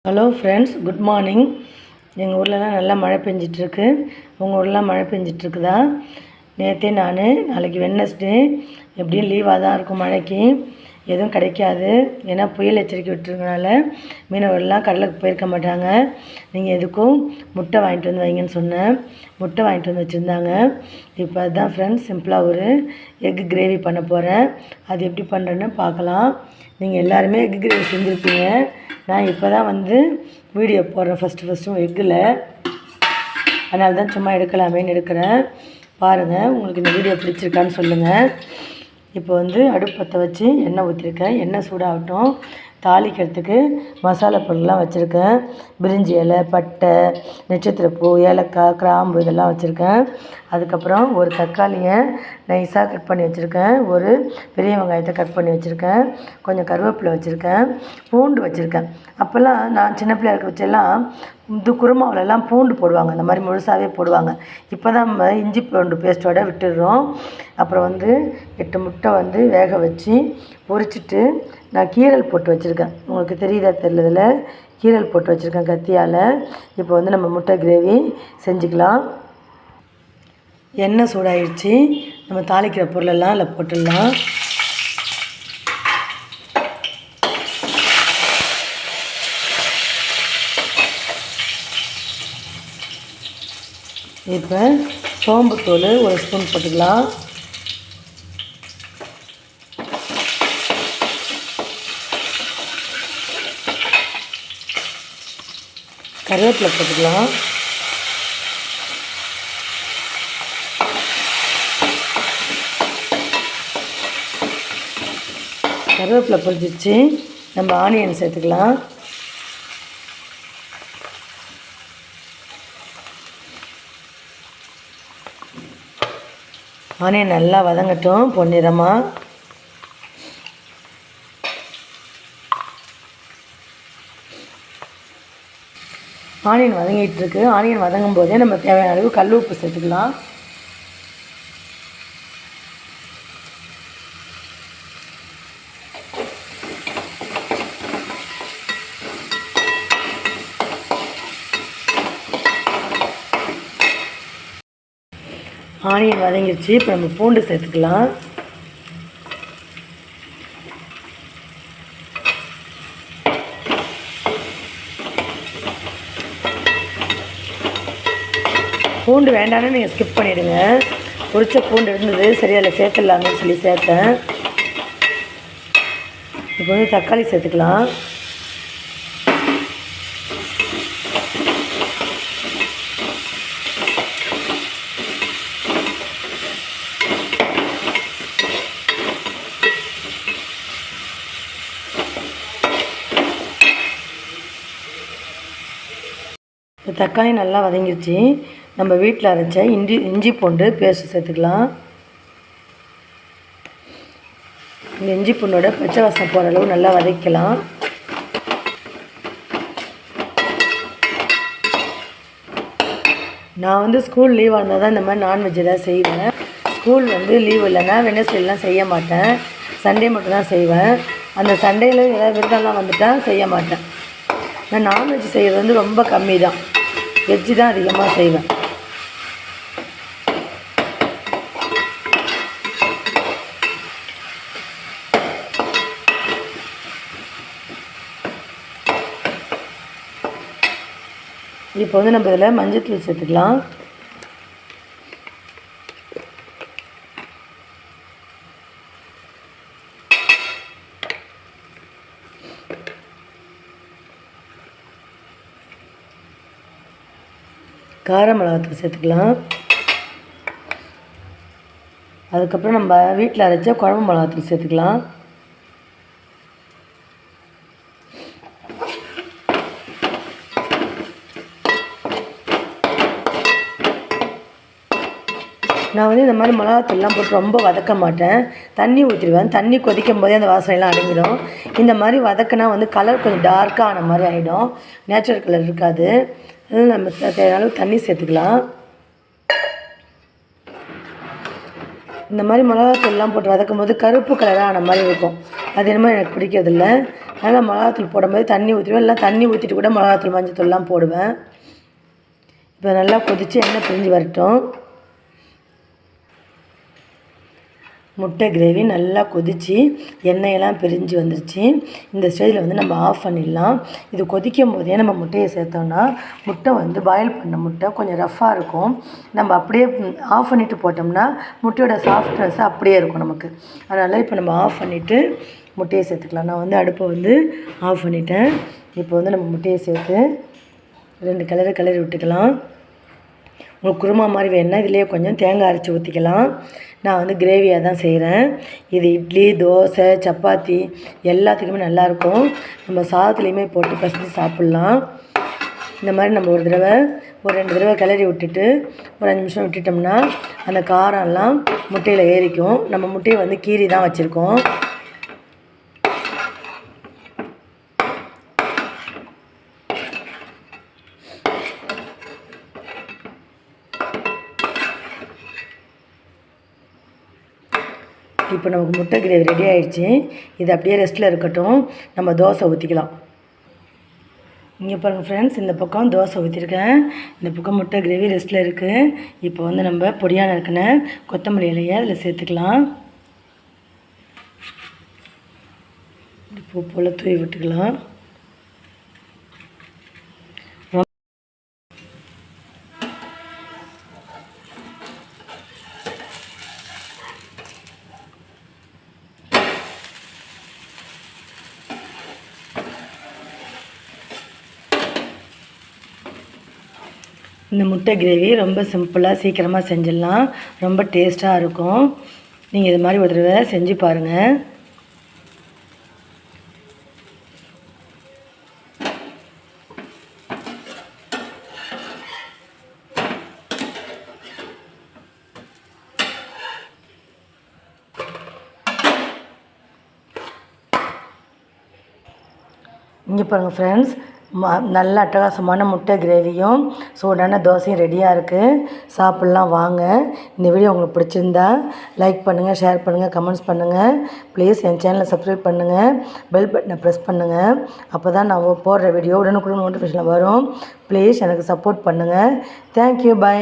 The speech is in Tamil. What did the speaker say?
Hello friends, good morning. எங்கள் ஊர்லலாம் நல்லா மழை பெஞ்சிட்ருக்கு. உங்கள் ஊர்லாம் மழை பெஞ்சிட்ருக்குதா? நேற்றே நாளைக்கு வெட்னஸ்டே எப்படியும் லீவாக தான் இருக்கும். மழைக்கு எதுவும் கிடைக்காது. ஏன்னா புயல் எச்சரிக்கை விட்டுருக்கனால மீனவர்கள்லாம் கடலுக்கு போயிருக்க மாட்டாங்க. நீங்கள் எதுக்கும் முட்டை வாங்கிட்டு வந்து வைங்கன்னு சொன்னேன். முட்டை வாங்கிட்டு வந்து வச்சுருந்தாங்க. இப்போ அதுதான் ஃப்ரெண்ட்ஸ் சிம்பிளாக ஒரு எக் கிரேவி பண்ண போகிறேன். அது எப்படி பண்ணுறேன்னு பார்க்கலாம். நீங்கள் எல்லாருமே எக் கிரேவி செஞ்சுருப்பீங்க. நான் இப்போ தான் வீடியோ போடுறேன் ஃபஸ்ட்டு எக்கில். அதனால தான் சும்மா எடுக்கலாமேன்னு எடுக்கிறேன். பாருங்கள், உங்களுக்கு இந்த வீடியோ பிடிச்சிருக்கான்னு சொல்லுங்கள். இப்போ அடுப்பு பற்ற வச்சு எண்ணெய் ஊற்றிருக்கேன். எண்ணெய் சூடாகட்டும். தாளிக்கிறதுக்கு மசாலா பொருள்லாம் வச்சுருக்கேன். பிரிஞ்சி இலை, பட்டை, நட்சத்திரப்பூ, ஏலக்காய், கிராம்பு இதெல்லாம் வச்சுருக்கேன். அதுக்கப்புறம் ஒரு தக்காளியை நைஸாக கட் பண்ணி வச்சுருக்கேன். ஒரு பெரிய வெங்காயத்தை கட் பண்ணி வச்சுருக்கேன். கொஞ்சம் கருவேப்பிலை வச்சுருக்கேன். பூண்டு வச்சுருக்கேன். அப்போல்லாம் நான் சின்ன பிள்ளையா இருக்க வச்செல்லாம் குருமாவிலலாம் பூண்டு போடுவாங்க. அந்த மாதிரி முழுசாகவே போடுவாங்க. இப்போ தான் நம்ம இஞ்சி பூண்டு பேஸ்ட்டோட விட்டுடுறோம். அப்புறம் 8 முட்டை வேக வச்சு பொரிச்சிட்டு நான் கீரல் போட்டு வச்சுருக்கேன். உங்களுக்கு தெரியுதா தெரியல, கீரல் போட்டு வச்சுருக்கேன் கத்தியால். இப்போ நம்ம முட்டை கிரேவி செஞ்சுக்கலாம். எண்ணெய் சூடாகிடுச்சு. நம்ம தாளிக்கிற பொருளெல்லாம் அதில் போட்டுடலாம். இப்போ சோம்புத்தூள் ஒரு ஸ்பூன் போட்டுக்கலாம். கருவேப்பிலை போட்டுக்கலாம். கருவேப்பிலை பொரிச்சிச்சு. நம்ம ஆனியன் சேர்த்துக்கலாம். ஆனியன் நல்லா வதங்கட்டும் பொன்னிறமாக. ஆனியன் வதங்கிட்டுருக்கு. ஆனியன் வதங்கும் போதே நம்ம தேவையான அளவு கல் உப்பு சேர்த்துக்கலாம். ஆனியன் வதங்கிடுச்சு. இப்போ நம்ம பூண்டு சேர்த்துக்கலாம். பூண்டு வேண்டாம்னு நீங்கள் ஸ்கிப் பண்ணிவிடுங்க. பொரிச்ச பூண்டு இருந்தது, சரி அதில் சேர்த்துடலாங்கன்னு சொல்லி சேர்த்தேன். இப்போ தக்காளி சேர்த்துக்கலாம். தக்காளி நல்லா வதங்கிடுச்சு. நம்ம வீட்டில் அரைச்ச இஞ்சி பூண்டு பேஸ்ட்டு சேர்த்துக்கலாம். இந்த இஞ்சி பூண்டோட பச்சை வாசனை போகிற அளவு நல்லா வதக்கலாம். நான் ஸ்கூல் லீவாக இருந்தால் தான் இந்த மாதிரி நான்வெஜ் எதாவது செய்வேன். ஸ்கூல் லீவ் இல்லைன்னா வெட்னஸ்டேலாம் செய்ய மாட்டேன். சண்டே மட்டும் தான் செய்வேன். அந்த சண்டேயில் ஏதாவது விருதம்லாம் வந்துட்டால் செய்ய மாட்டேன். நான் நான்வெஜ் செய்கிறது ரொம்ப கம்மி தான். வெஜ்ஜு தான் அதிகமாக செய்வேன். இப்போ நம்ம இதில் மஞ்சள் சேர்த்துக்கலாம். கார மிளகாத்தூள் சேர்த்துக்கலாம். அதுக்கப்புறம் நம்ம வீட்டில் அரைச்ச குழம்பு மிளகாத்தூள் சேர்த்துக்கலாம். நான் இந்த மாதிரி மிளகாத்தூள்லாம் போட்டு ரொம்ப வதக்க மாட்டேன். தண்ணி ஊற்றிடுவேன். தண்ணி கொதிக்கும் போதே அந்த வாசனைலாம் அடங்கிடும். இந்த மாதிரி வதக்கினா கலர் கொஞ்சம் டார்க்காக ஆன மாதிரி ஆகிடும். நேச்சுரல் கலர் இருக்காது. அதில் நம்ம தேவையான அளவு தண்ணி சேர்த்துக்கலாம். இந்த மாதிரி மிளகாத்தூள்லாம் போட்டு வதக்கும் போது கருப்பு கலராக ஆன மாதிரி இருக்கும். அது என்னமோ எனக்கு பிடிக்கிறதில்ல. அதனால் மிளகாத்தூள் போடும்போது தண்ணி ஊற்றிடுவேன், இல்லை தண்ணி ஊற்றிட்டு கூட மிளகாத்தூள் மஞ்சத்தூள்லாம் போடுவேன். இப்போ நல்லா கொதித்து எண்ணெய் பிரிஞ்சு வரட்டும். முட்டை கிரேவி நல்லா கொதித்து எண்ணெயெல்லாம் பிரிஞ்சு வந்துருச்சு. இந்த ஸ்டேஜில் வந்து நம்ம ஆஃப் பண்ணிடலாம். இது கொதிக்கும் போதே நம்ம முட்டையை சேர்த்தோம்னா முட்டை வந்து பாயில் பண்ண முட்டை கொஞ்சம் ரஃப்பாக இருக்கும். நம்ம அப்படியே ஆஃப் பண்ணிவிட்டு போட்டோம்னா முட்டையோட சாஃப்ட்னஸ் அப்படியே இருக்கும் நமக்கு. அதனால் இப்போ நம்ம ஆஃப் பண்ணிவிட்டு முட்டையை சேர்த்துக்கலாம். நான் வந்து அடுப்பை வந்து ஆஃப் பண்ணிட்டேன். இப்போ வந்து நம்ம முட்டையை சேர்த்து 2 கிளறி விட்டுக்கலாம். உங்களுக்கு குருமா மாதிரி வேணுன்னா இதிலேயே கொஞ்சம் தேங்காய் அரைச்சி ஊற்றிக்கலாம். நான் வந்து கிரேவியாக தான் செய்கிறேன். இது இட்லி, தோசை, சப்பாத்தி எல்லாத்துக்குமே நல்லாயிருக்கும். நம்ம சாதத்துலேயுமே போட்டு பசஞ்சு சாப்பிட்லாம். இந்த மாதிரி நம்ம ஒரு 2 தடவை கிளறி விட்டுட்டு ஒரு 5 நிமிஷம் விட்டுட்டோம்னா அந்த காரம்லாம் முட்டையில் ஏறிக்கும். நம்ம முட்டையை வந்து கீரி தான் வச்சுருக்கோம். இப்போ நமக்கு முட்டை கிரேவி ரெடி ஆகிடுச்சு. இது அப்படியே ரெஸ்ட்டில் இருக்கட்டும். நம்ம தோசை ஊற்றிக்கலாம். இங்கே பாருங்கள் ஃப்ரெண்ட்ஸ், இந்த பக்கம் தோசை ஊற்றிருக்கேன், இந்த பக்கம் முட்டை கிரேவி ரெஸ்ட்டில் இருக்குது. இப்போ வந்து நம்ம பொடியான இருக்குன கொத்தமல்லி இலையை அதில் சேர்த்துக்கலாம். பூ போல் தூவி விட்டுக்கலாம். இந்த முட்டை கிரேவி ரொம்ப சிம்பிளாக சீக்கிரமாக செஞ்சிடலாம். ரொம்ப டேஸ்ட்டாக இருக்கும். நீங்கள் இது மாதிரி ஒரு தடவை செஞ்சு பாருங்கள். இங்கே பாருங்கள் ஃப்ரெண்ட்ஸ், நல்ல அட்டகாசமான முட்டை கிரேவியும் சூடான தோசையும் ரெடியாக இருக்குது. சாப்பிட்லாம் வாங்க. இந்த வீடியோ உங்களுக்கு பிடிச்சிருந்தா லைக் பண்ணுங்கள், ஷேர் பண்ணுங்கள், கமெண்ட்ஸ் பண்ணுங்கள். ப்ளீஸ் என் சேனலை சப்ஸ்கிரைப் பண்ணுங்கள், பெல் பட்டனை ப்ரெஸ் பண்ணுங்கள். அப்போ தான் நான் போடுற வீடியோ உடனுக்குடன் நோட்டிஃபிகேஷன் வரும். ப்ளீஸ் எனக்கு சப்போர்ட் பண்ணுங்கள். Thank you, by.